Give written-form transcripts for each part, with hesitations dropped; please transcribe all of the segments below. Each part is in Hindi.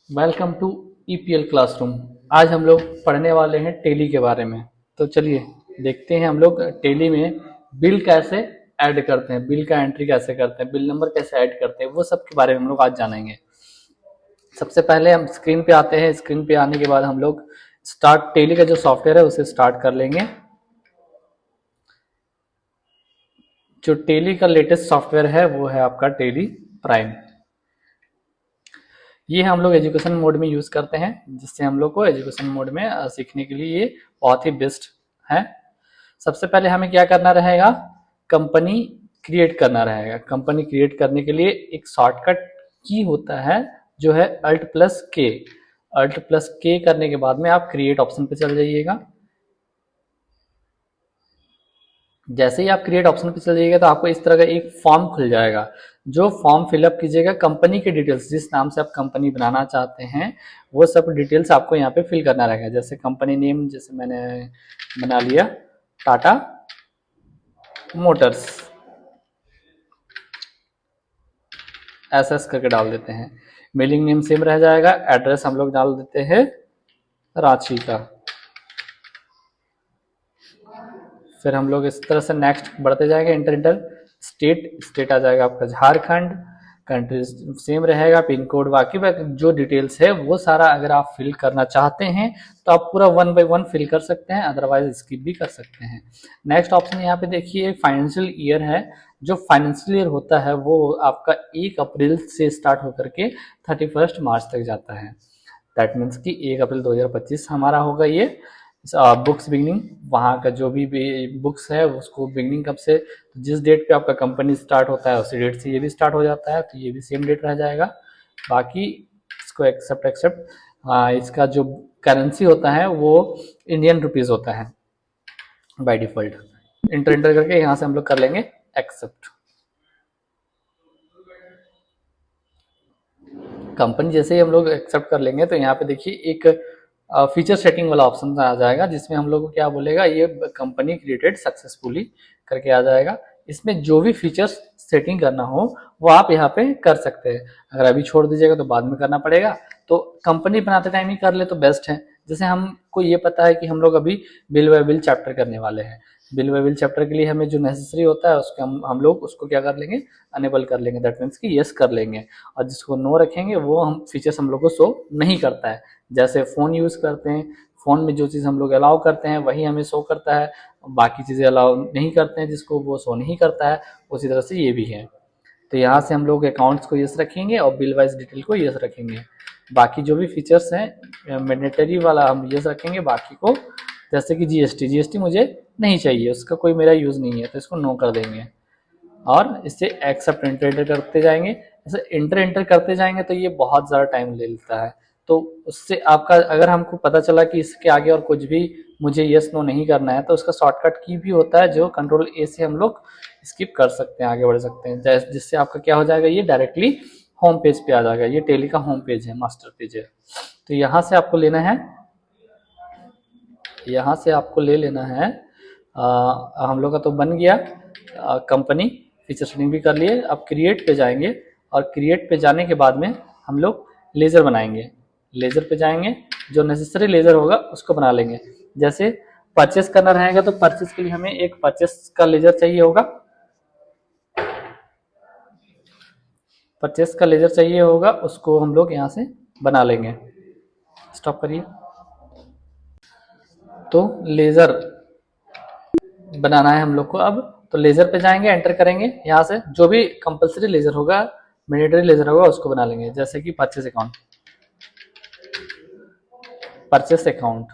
Welcome to EPL classroom. आज हम लोग पढ़ने वाले हैं टेली के बारे में। तो चलिए देखते हैं हम लोग टेली में बिल कैसे ऐड करते हैं, बिल का एंट्री कैसे करते हैं, बिल नंबर कैसे ऐड करते हैं, वो सब के बारे में हम लोग आज जानेंगे। सबसे पहले हम स्क्रीन पे आते हैं। स्क्रीन पे आने के बाद हम लोग स्टार्ट टेली का जो सॉफ्टवेयर है उसे स्टार्ट कर लेंगे। जो टेली का लेटेस्ट सॉफ्टवेयर है वो है आपका टेली प्राइम। ये हम लोग एजुकेशन मोड में यूज़ करते हैं, जिससे हम लोग को एजुकेशन मोड में सीखने के लिए ये बहुत ही बेस्ट है। सबसे पहले हमें क्या करना रहेगा, कंपनी क्रिएट करना रहेगा। कंपनी क्रिएट करने के लिए एक शॉर्टकट की होता है जो है Alt+K। Alt+K करने के बाद में आप क्रिएट ऑप्शन पे चल जाइएगा। जैसे ही आप क्रिएट ऑप्शन पे चल जाइएगा तो आपको इस तरह का एक फॉर्म खुल जाएगा। जो फॉर्म फिलअप कीजिएगा, कंपनी के डिटेल्स, जिस नाम से आप कंपनी बनाना चाहते हैं वो सब डिटेल्स आपको यहाँ पे फिल करना रहेगा। जैसे कंपनी नेम, जैसे मैंने बना लिया टाटा मोटर्स, एसएस करके डाल देते हैं। मेलिंग नेम सेम रह जाएगा। एड्रेस हम लोग डाल देते हैं रांची का। फिर हम लोग इस तरह से नेक्स्ट बढ़ते जाएंगे। इंटर इंटर स्टेट आ जाएगा आपका झारखंड। कंट्री सेम रहेगा। पिन कोड बाकी जो डिटेल्स है वो सारा अगर आप फिल करना चाहते हैं तो आप पूरा 1 बाय 1 फिल कर सकते हैं, अदरवाइज स्किप भी कर सकते हैं। नेक्स्ट ऑप्शन यहाँ पे देखिए फाइनेंशियल ईयर है। जो फाइनेंशियल ईयर होता है वो आपका 1 अप्रैल से स्टार्ट होकर के 31 मार्च तक जाता है। दैट मीन्स कि 1 अप्रैल 2025 हमारा होगा ये। बुक्स बिगनिंग, वहाँ का जो भी बुक्स है उसको बिगनिंग कब से, तो जिस डेट पे आपका कंपनी स्टार्ट होता है उसी डेट से ये भी स्टार्ट हो जाता है, तो ये भी सेम डेट रह जाएगा। बाकी इसको एक्सेप्ट। इसका जो करेंसी होता है वो इंडियन रुपीज़ होता है बाय डिफॉल्ट। इंटर करके यहाँ से हम लोग कर लेंगे एक्सेप्ट। कंपनी जैसे ही हम लोग एक्सेप्ट कर लेंगे तो यहाँ पे देखिए एक फीचर सेटिंग वाला ऑप्शन आ जाएगा, जिसमें हम लोग को क्या बोलेगा, ये कंपनी क्रिएटेड सक्सेसफुली करके आ जाएगा। इसमें जो भी फीचर्स सेटिंग करना हो वो आप यहाँ पे कर सकते हैं। अगर अभी छोड़ दीजिएगा तो बाद में करना पड़ेगा, तो कंपनी बनाते टाइम ही कर ले तो बेस्ट है। जैसे हमको ये पता है कि हम लोग अभी बिल बाय बिल चैप्टर करने वाले हैं। बिल बाय बिल चैप्टर के लिए हमें जो नेसेसरी होता है उसके हम लोग उसको क्या कर लेंगे, अनेबल कर लेंगे। दैट मीन्स कि यस कर लेंगे। और जिसको नो रखेंगे वो हम फीचर्स हम लोग को शो नहीं करता है। जैसे फ़ोन यूज़ करते हैं, फ़ोन में जो चीज़ हम लोग अलाउ करते हैं वही हमें शो करता है, बाकी चीज़ें अलाउ नहीं करते हैं जिसको वो शो नहीं करता है। उसी तरह से ये भी है। तो यहाँ से हम लोग अकाउंट्स को यस रखेंगे और बिल वाइज डिटेल को यस रखेंगे। बाकी जो भी फीचर्स हैं मैंडेटरी वाला हम यस रखेंगे। बाकी को जैसे कि जीएसटी मुझे नहीं चाहिए, उसका कोई मेरा यूज़ नहीं है तो इसको नो कर देंगे। और इससे एक्सेप्ट इंटर करते जाएंगे। ऐसे इंटर करते जाएंगे तो ये बहुत ज़्यादा टाइम ले लेता है। तो उससे आपका अगर हमको पता चला कि इसके आगे और कुछ भी मुझे यस नो नहीं करना है तो उसका शॉर्टकट की भी होता है जो कंट्रोल A से हम लोग स्किप कर सकते हैं, आगे बढ़ सकते हैं, जिससे आपका क्या हो जाएगा, ये डायरेक्टली होम पेज पे आ जाएगा। ये टेली का होम पेज है, मास्टर पेज है। तो यहाँ से आपको लेना है, यहाँ से आपको ले लेना है। हम लोग का तो बन गया कंपनी, फीचर सेटिंग भी कर लिए। अब क्रिएट पे जाएंगे और क्रिएट पे जाने के बाद में हम लोग लेज़र बनाएंगे। लेज़र पे जाएंगे, जो नेसेसरी लेज़र होगा उसको बना लेंगे। जैसे परचेस करना रहेगा तो परचेस के लिए हमें एक परचेस का लेज़र चाहिए होगा। परचेस का लेज़र चाहिए होगा, उसको हम लोग यहाँ से बना लेंगे। स्टॉप करिए। तो लेज़र बनाना है हम लोग को। अब तो लेज़र पे जाएंगे, एंटर करेंगे, यहाँ से जो भी कंपलसरी लेज़र होगा, मैंडेटरी लेज़र होगा उसको बना लेंगे। जैसे कि परचेस अकाउंट, परचेस अकाउंट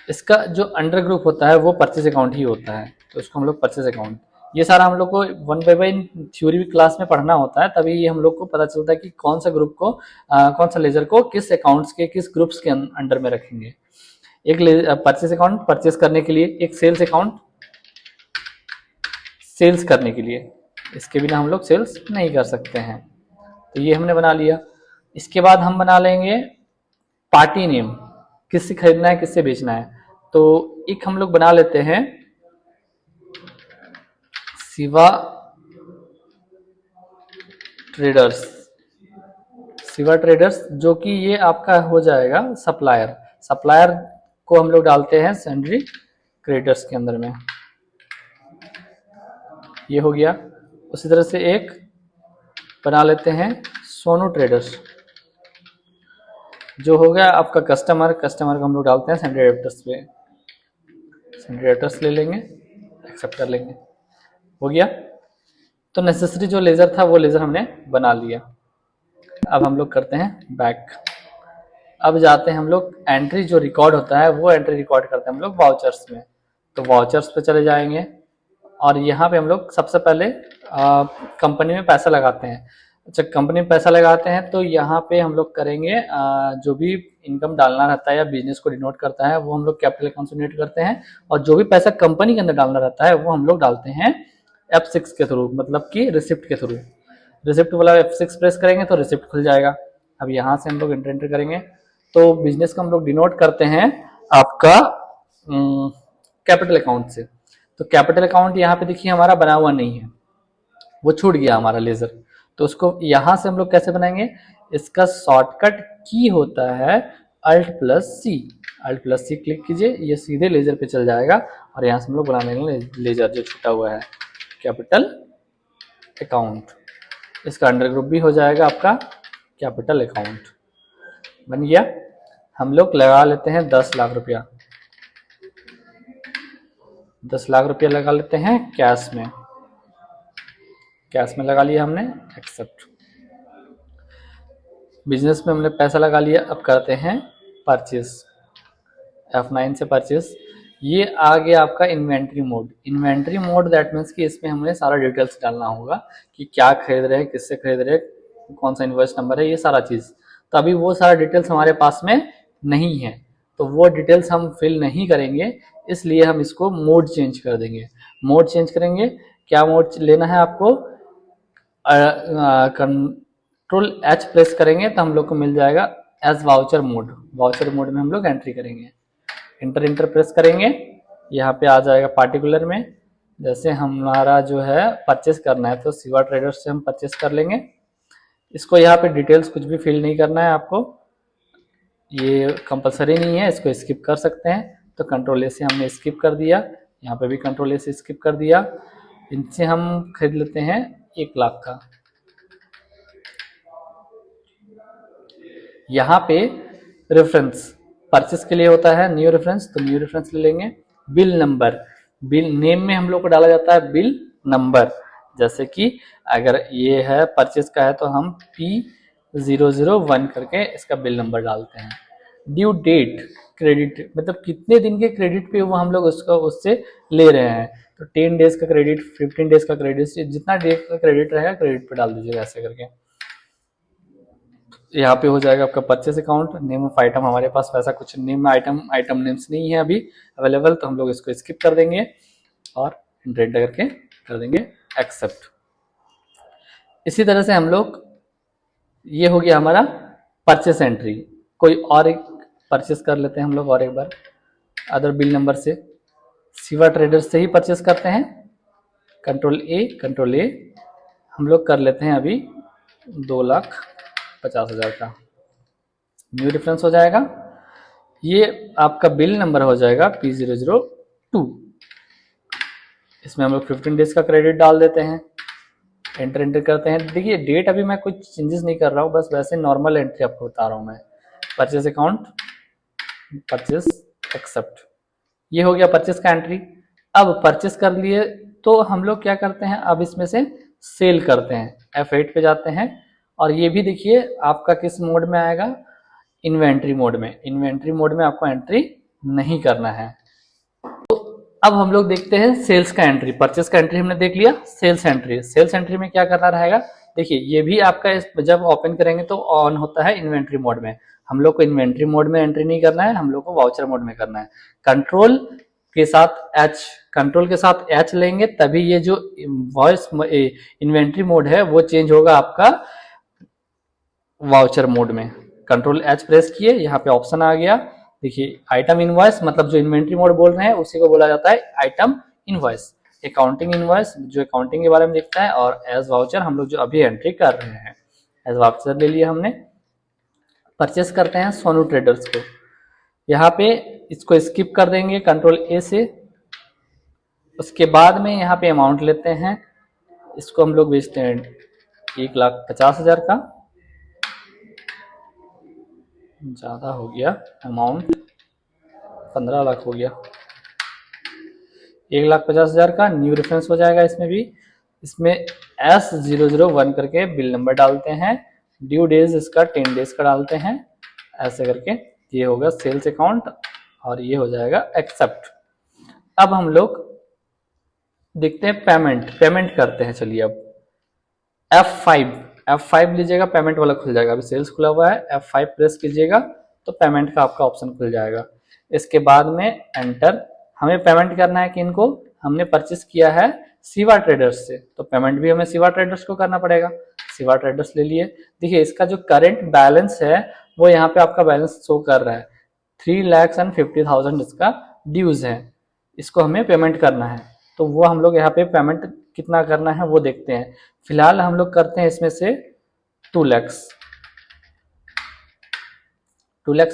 इसका जो अंडर ग्रुप होता है वो परचेस अकाउंट ही होता है, तो इसको हम लोग परचेस अकाउंट। ये सारा हम लोग को 1 बाय 1 थ्योरी भी क्लास में पढ़ना होता है, तभी ये हम लोग को पता चलता है कि कौन सा ग्रुप को कौन सा लेज़र को किस अकाउंट्स के किस ग्रुप्स के अंडर में रखेंगे। एक परचेस अकाउंट परचेस करने के लिए, एक सेल्स अकाउंट सेल्स करने के लिए, इसके बिना हम लोग सेल्स नहीं कर सकते हैं। तो ये हमने बना लिया। इसके बाद हम बना लेंगे पार्टी नेम, किससे खरीदना है किससे बेचना है। तो एक हम लोग बना लेते हैं शिवा ट्रेडर्स, सिवा ट्रेडर्स, जो कि ये आपका हो जाएगा सप्लायर। सप्लायर को हम लोग डालते हैं सैंड्री क्रेडिटर्स के अंदर में, ये हो गया। उसी तरह से एक बना लेते हैं सोनू ट्रेडर्स, जो हो गया आपका कस्टमर। कस्टमर को हम लोग डालते हैं सैंड्री डेप्टर्स पे, सैंड्री डेप्टर्स ले लेंगे, एक्सेप्ट कर लेंगे, हो गया। तो नेसेसरी जो लेजर था वो लेजर हमने बना लिया। अब हम लोग करते हैं बैक। अब जाते हैं हम लोग एंट्री जो रिकॉर्ड होता है वो एंट्री रिकॉर्ड करते हैं हम लोग वाउचर्स में। तो वाउचर्स पे चले जाएंगे और यहाँ पे हम लोग सबसे पहले कंपनी में पैसा लगाते हैं। अच्छा, कंपनी में पैसा लगाते हैं तो यहाँ पे हम लोग करेंगे जो भी इनकम डालना रहता है या बिजनेस को डिनोट करता है वो हम लोग कैपिटल अकाउंट से डिनोट करते हैं, और जो भी पैसा कंपनी के अंदर डालना रहता है वो हम लोग डालते हैं F6 के थ्रू, मतलब कि रिसिप्ट के थ्रू। रिसिप्ट वाला F6 प्रेस करेंगे तो रिसिप्ट खुल जाएगा। अब यहाँ से हम लोग एंटर करेंगे तो बिजनेस को हम लोग डिनोट करते हैं आपका कैपिटल अकाउंट से। तो कैपिटल अकाउंट यहाँ पे देखिए हमारा बना हुआ नहीं है, वो छूट गया हमारा लेजर। तो उसको यहाँ से हम लोग कैसे बनाएंगे, इसका शॉर्टकट की होता है Alt+C। Alt+C क्लिक कीजिए, ये सीधे लेजर पे चल जाएगा और यहाँ से हम लोग बना लेंगे लेजर जो छूटा हुआ है कैपिटल अकाउंट। इसका अंडर ग्रुप भी हो जाएगा आपका कैपिटल अकाउंट, बन गया। हम लोग लगा लेते हैं 10 लाख रुपया, 10 लाख रुपया लगा लेते हैं कैश में, कैश में लगा लिया हमने, एक्सेप्ट। बिजनेस में हमने पैसा लगा लिया। अब करते हैं परचेस, F9 से परचेस। ये आ गया आपका inventory mode. Inventory mode that means कि इसमें हमें सारा डिटेल्स डालना होगा कि क्या खरीद रहे हैं, किससे खरीद रहे हैं, कौन सा इनवॉइस नंबर है, ये सारा चीज़। तो अभी वो सारा डिटेल्स हमारे पास में नहीं है, तो वो डिटेल्स हम फिल नहीं करेंगे, इसलिए हम इसको मोड चेंज कर देंगे। मोड चेंज करेंगे, क्या मोड लेना है आपको, Ctrl+H प्रेस करेंगे तो हम लोग को मिल जाएगा as voucher mode. Voucher mode में हम लोग एंट्री करेंगे, इंटर प्रेस करेंगे, यहाँ पे आ जाएगा पार्टिकुलर में। जैसे हमारा जो है परचेस करना है तो सिवा ट्रेडर्स से हम परचेस कर लेंगे। इसको यहाँ पे डिटेल्स कुछ भी फिल नहीं करना है आपको, ये कंपलसरी नहीं है, इसको स्किप कर सकते हैं। तो Ctrl+A से हमने स्किप कर दिया, यहाँ पे भी Ctrl+A से स्किप कर दिया। इनसे हम खरीद लेते हैं 1 लाख का। यहाँ पे रेफरेंस परचेस के लिए होता है न्यू रेफरेंस, तो न्यू रेफरेंस ले लेंगे। बिल नंबर, बिल नेम में हम लोग को डाला जाता है बिल नंबर। जैसे कि अगर ये है परचेस का है तो हम P001 करके इसका बिल नंबर डालते हैं। ड्यू डेट, क्रेडिट मतलब कितने दिन के क्रेडिट पे वो हम लोग उसका उससे ले रहे हैं, तो 10 डेज का क्रेडिट, 15 डेज का क्रेडिट, जितना डेज का क्रेडिट रहेगा क्रेडिट पे डाल दीजिएगा ऐसे करके। यहाँ पे हो जाएगा आपका purchase account. Name of item हमारे पास वैसा कुछ नेम आइटम नेम्स नहीं है अभी अवेलेबल, तो हम लोग इसको स्किप कर देंगे और एंटर करके कर देंगे एक्सेप्ट। इसी तरह से हम लोग, ये हो गया हमारा परचेस एंट्री। कोई और एक परचेस कर लेते हैं हम लोग और एक बार अदर बिल नंबर से, सिवा ट्रेडर्स से ही परचेस करते हैं। Ctrl+A हम लोग कर लेते हैं अभी 2,50,000 का, न्यू डिफरेंस हो जाएगा। ये आपका बिल नंबर हो जाएगा P002। इसमें हम लोग 15 डेज का क्रेडिट डाल देते हैं, एंटर करते हैं। देखिए डेट अभी मैं कुछ चेंजेस नहीं कर रहा हूँ, बस वैसे नॉर्मल एंट्री आपको बता रहा हूँ मैं। परचेस अकाउंट, परचेस, एक्सेप्ट, ये हो गया परचेस का एंट्री। अब परचेस कर लिए तो हम लोग क्या करते हैं, अब इसमें से सेल करते हैं, F8 पे जाते हैं। और ये भी देखिए आपका किस मोड में आएगा, इन्वेंट्री मोड में। इन्वेंट्री मोड में आपको एंट्री नहीं करना है। तो अब हम लोग देखते हैं सेल्स का एंट्री। परचेस का एंट्री हमने देख लिया, सेल्स एंट्री। सेल्स एंट्री में क्या करना रहेगा, देखिए ये भी आपका जब ओपन करेंगे तो ऑन होता है इन्वेंट्री मोड में। हम लोग को इन्वेंट्री मोड में एंट्री नहीं करना है, हम लोग को वाउचर मोड में करना है। कंट्रोल के साथ H लेंगे तभी ये जो वॉइस इन्वेंट्री मोड है वो चेंज होगा आपका वाउचर मोड में। Ctrl+H प्रेस किए, यहाँ पे ऑप्शन आ गया, देखिए आइटम इनवॉइस, मतलब जो इन्वेंट्री मोड बोल रहे हैं उसी को बोला जाता है आइटम इनवॉइस। अकाउंटिंग इनवॉइस जो अकाउंटिंग के बारे में देखता है, और एज वाउचर हम लोग जो अभी एंट्री कर रहे हैं, एज वाउचर ले लिया हमने। परचेस करते हैं सोनू ट्रेडर्स को। यहाँ पे इसको स्किप कर देंगे कंट्रोल ए से। उसके बाद में यहाँ पे अमाउंट लेते हैं, इसको हम लोग बेचते हैं 1,50,000 का, ज़्यादा हो गया अमाउंट, 15 लाख हो गया। 1,50,000 का न्यू रेफरेंस हो जाएगा। इसमें भी इसमें S001 करके बिल नंबर डालते हैं, ड्यू डेज इसका 10 डेज का डालते हैं, ऐसे करके ये होगा सेल्स अकाउंट और ये हो जाएगा एक्सेप्ट। अब हम लोग देखते हैं पेमेंट करते हैं। चलिए अब F5 लीजिएगा, पेमेंट वाला खुल जाएगा। अभी सेल्स खुला हुआ है, F5 प्रेस कीजिएगा तो पेमेंट का आपका ऑप्शन खुल जाएगा। इसके बाद में एंटर, हमें पेमेंट करना है कि इनको हमने परचेस किया है शिवा ट्रेडर्स से, तो पेमेंट भी हमें शिवा ट्रेडर्स को करना पड़ेगा। शिवा ट्रेडर्स ले लिए। देखिए इसका जो करंट बैलेंस है वो यहाँ पे आपका बैलेंस शो कर रहा है, 3,50,000 इसका ड्यूज है, इसको हमें पेमेंट करना है। तो वो हम लोग यहाँ पे पेमेंट कितना करना है वो देखते हैं। फिलहाल हम लोग करते हैं इसमें से 2 लाख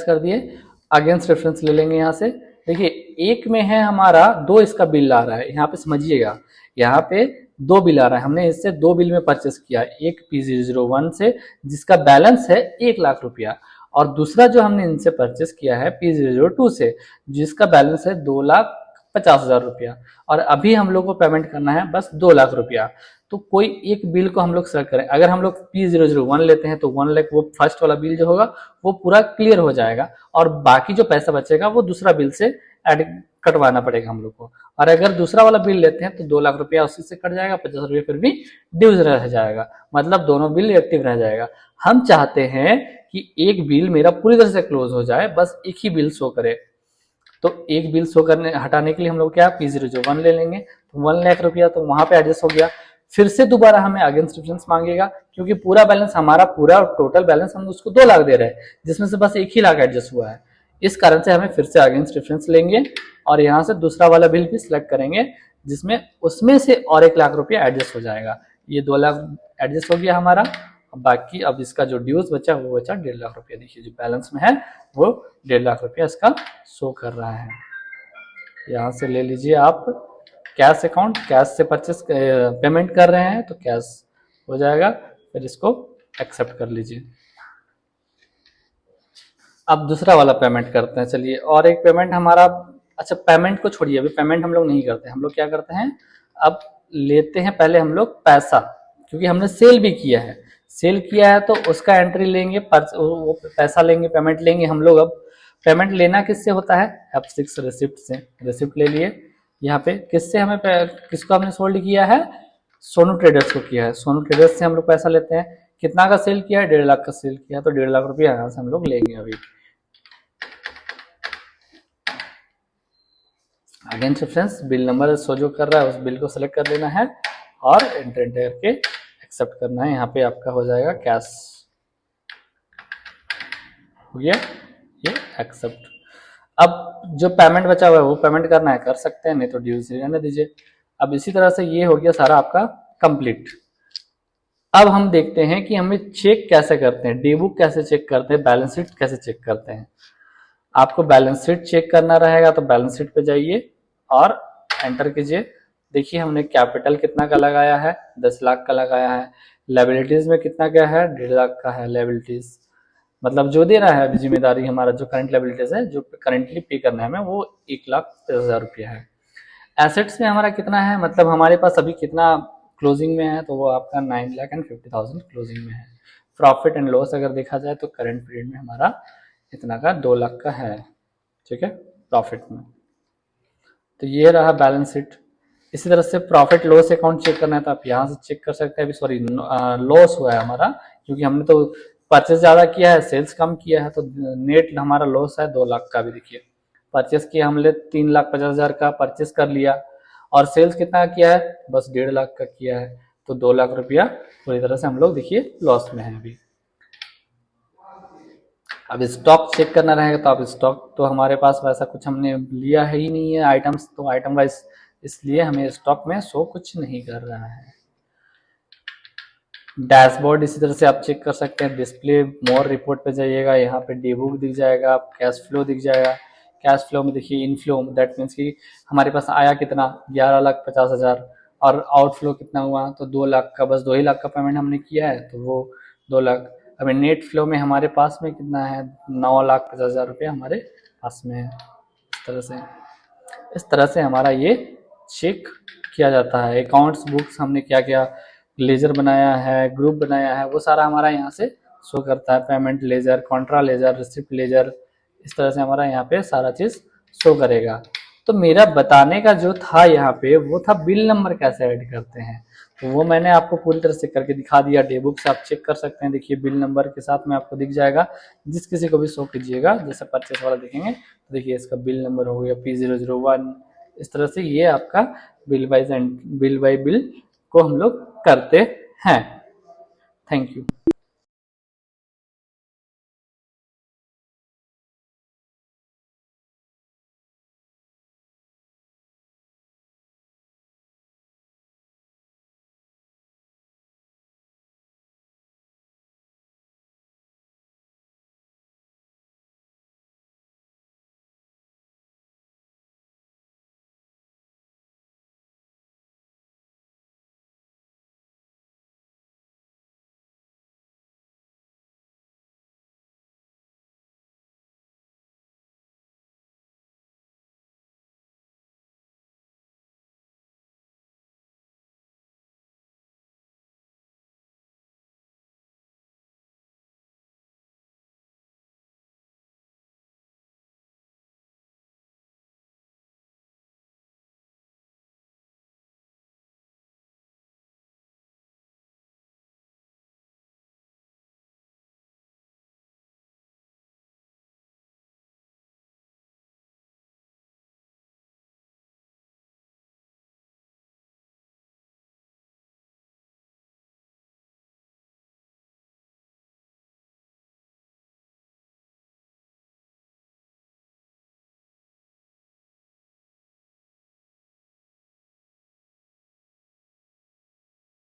कर दिए। अगेंस्ट रेफरेंस ले लेंगे यहाँ से। देखिए एक में है हमारा 2 इसका बिल आ रहा है, यहाँ पे समझिएगा, यहाँ पे 2 बिल आ रहा है। हमने इससे 2 बिल में परचेस किया, एक P001 से जिसका बैलेंस है 1,00,000 रुपया, और दूसरा जो हमने इनसे परचेस किया है P002 से जिसका बैलेंस है 2,50,000 रुपया, और अभी हम लोग को पेमेंट करना है बस 2,00,000 रुपया। तो कोई एक बिल को हम लोग सेलेक्ट करें। अगर हम लोग P001 लेते हैं तो 1 लाख वो फर्स्ट वाला बिल जो होगा वो पूरा क्लियर हो जाएगा, और बाकी जो पैसा बचेगा वो दूसरा बिल से ऐड कटवाना पड़ेगा हम लोग को। और अगर दूसरा वाला बिल लेते हैं तो 2,00,000 रुपया उसी से कट जाएगा, 50 रुपये फिर भी ड्यूज रह जाएगा, मतलब दोनों बिल एक्टिव रह जाएगा। हम चाहते हैं कि एक बिल मेरा पूरी तरह से क्लोज हो जाए, बस एक ही बिल शो करे। तो एक बिल शो करने हटाने के लिए हम लोग क्या P001 ले लेंगे, तो 1 लाख रुपया तो वहां पे एडजस्ट हो गया। फिर से दोबारा हमें अगेंस्ट रेफरेंस मांगेगा, क्योंकि पूरा बैलेंस हमारा पूरा टोटल बैलेंस हम उसको 2 लाख दे रहे हैं, जिसमें से बस 1 ही लाख एडजस्ट हुआ है। इस कारण से हमें फिर से अगेंस्ट रेफरेंस लेंगे और यहाँ से दूसरा वाला बिल भी सिलेक्ट करेंगे, जिसमें उसमें से और 1 लाख रुपया एडजस्ट हो जाएगा। ये 2 लाख एडजस्ट हो गया हमारा। बाकी अब इसका जो ड्यूज बचा वो बचा 1.5 लाख रुपया। देखिए जो बैलेंस में है वो 1.5 लाख रुपया इसका शो कर रहा है। यहाँ से ले लीजिए आप कैश अकाउंट, कैश से परचेस पेमेंट कर रहे हैं तो कैश हो जाएगा, फिर इसको एक्सेप्ट कर लीजिए। अब दूसरा वाला पेमेंट करते हैं। चलिए और एक पेमेंट हमारा, अच्छा पेमेंट को छोड़िए, अभी पेमेंट हम लोग नहीं करते, हम लोग क्या करते हैं, अब लेते हैं पहले हम लोग पैसा, क्योंकि हमने सेल भी किया है, सेल किया है तो उसका एंट्री लेंगे, वो पैसा लेंगे, पेमेंट लेंगे हम लोग। अब पेमेंट लेना किससे होता है, F6 रिसिप्ट से। रिसिप्ट ले लिए। यहाँ पे किससे हमें किसको हमने सोल्ड किया है, सोनू ट्रेडर्स को किया है। सोनू ट्रेडर्स से हम लोग पैसा लेते हैं। कितना का सेल किया है, 1.5 लाख का सेल किया, तो 1.5 लाख रुपया यहाँ से हम लोग लेंगे। अभी against reference bill number show जो कर रहा है उस बिल को सेलेक्ट कर लेना है और एंटर करके एक्सेप्ट करना है। यहाँ पे आपका हो जाएगा कैश, हो गया ये एक्सेप्ट। अब जो पेमेंट बचा हुआ है वो पेमेंट करना है कर सकते हैं, नहीं तो ड्यूज रहने दीजिए। अब इसी तरह से ये हो गया सारा आपका कंप्लीट। अब हम देखते हैं कि हमें चेक कैसे करते हैं, डी बुक कैसे चेक करते हैं, बैलेंस शीट कैसे चेक करते हैं। आपको बैलेंस शीट चेक करना रहेगा तो बैलेंस शीट पे जाइए और एंटर कीजिए। देखिए हमने कैपिटल कितना का लगाया है, 10 लाख का लगाया है। लायबिलिटीज में कितना क्या है, 1.5 लाख का है लायबिलिटीज, मतलब जो दे रहा है अभी जिम्मेदारी हमारा, जो करंट लायबिलिटीज है जो करेंटली पे करना है हमें, वो 1,50,000 रुपया है। एसेट्स में हमारा कितना है, मतलब हमारे पास अभी कितना क्लोजिंग में है, तो वो आपका 9,50,000 क्लोजिंग में है। प्रॉफिट एंड लॉस अगर देखा जाए तो करंट पीरियड में हमारा इतना का 2 लाख का है, ठीक है, प्रॉफिट में। तो ये रहा बैलेंस शीट। इसी तरह से प्रॉफिट लॉस अकाउंट चेक करना है तो आप यहाँ से चेक कर सकते हैं। अभी सॉरी लॉस हुआ है हमारा, क्योंकि हमने तो परचेस ज्यादा किया है, सेल्स कम किया है, तो नेट हमारा लॉस है 2 लाख का। भी देखिए परचेस किया हमने 3,50,000 का परचेस कर लिया, और सेल्स कितना किया है, बस 1.5 लाख का किया है, तो 2 लाख रुपया पूरी तरह से हम लोग देखिए लॉस में है अभी। अब स्टॉक चेक करना रहेगा तो आप स्टॉक तो हमारे पास वैसा कुछ हमने लिया है ही नहीं है आइटम्स, तो आइटम वाइज इसलिए हमें स्टॉक में शो कुछ नहीं कर रहा है। डैशबोर्ड इसी तरह से आप चेक कर सकते हैं। डिस्प्ले मोर रिपोर्ट पे जाइएगा, यहाँ पे डी बुक दिख जाएगा, कैश फ्लो दिख जाएगा। कैश फ्लो में देखिए इनफ्लो, दैट मीन्स कि हमारे पास आया कितना 11,50,000 और आउटफ्लो कितना हुआ तो 2 लाख का, बस 2 ही लाख का पेमेंट हमने किया है तो वो 2 लाख। अभी नेट फ्लो में हमारे पास में कितना है 9,50,000 रुपये हमारे पास में है। इस तरह से हमारा ये चेक किया जाता है। अकाउंट्स बुक्स हमने क्या क्या लेजर बनाया है, ग्रुप बनाया है, वो सारा हमारा यहाँ से शो करता है। Payment ledger, contra ledger, receipt ledger, इस तरह से हमारा यहाँ पे सारा चीज़ शो करेगा। तो मेरा बताने का जो था यहाँ पे वो था बिल नंबर कैसे ऐड करते हैं, तो वो मैंने आपको पूरी तरह से करके दिखा दिया। डे बुक से आप चेक कर सकते हैं, देखिए बिल नंबर के साथ में आपको दिख जाएगा। जिस किसी को भी शो कीजिएगा, जैसे परचेस वाला देखेंगे तो देखिए इसका बिल नंबर हो गया P001। इस तरह से ये आपका बिल बाय बिल को हम लोग करते हैं। Thank you.